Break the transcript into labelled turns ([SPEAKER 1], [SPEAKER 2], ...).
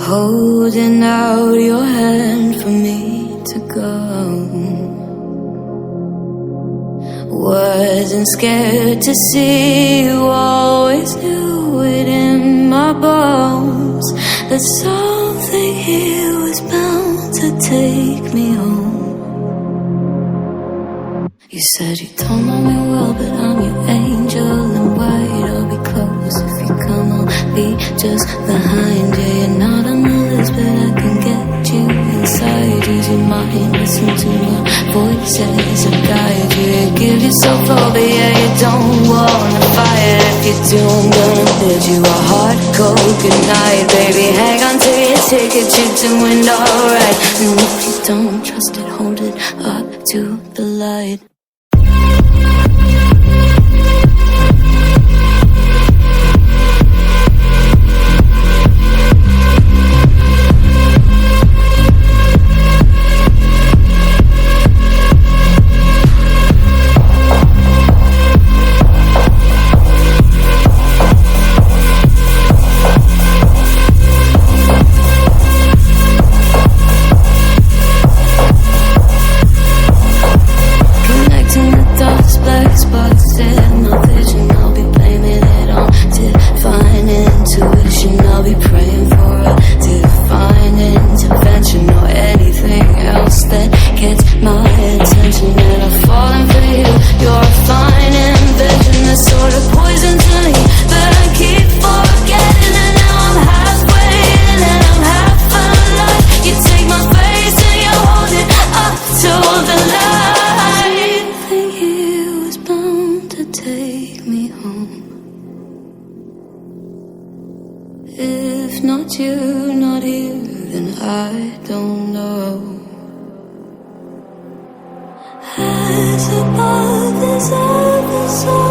[SPEAKER 1] holding out your hand for me to go. Wasn't scared to see you, always knew it in my bones that something here was bound to take me home. You said you don't know me well, but I'm your angel in white. I'll be close if you come, I'll be just behind you. You're not on the list, but I can get you inside. Use your mind, listen to my voices and guide you. You give yourself all, but yeah, you don't wanna fight. If you do, I'm gonna bid you a hard cold goodnight. Baby, hang on to your ticket, you're doing alright. And if you don't trust it, hold it up to the light. Spots in my vision, I'll be blaming it on divine intuition. I'll be praying for a divine intervention or anything else that gets my attention. And I'm falling for you, you're a fine invention, the sort of poison to me, but I keep forgetting. And now I'm halfway in and I'm half alive. You take my face and you hold it up to the light. Take me home. If not you, not here, then I don't know. As above is ever so.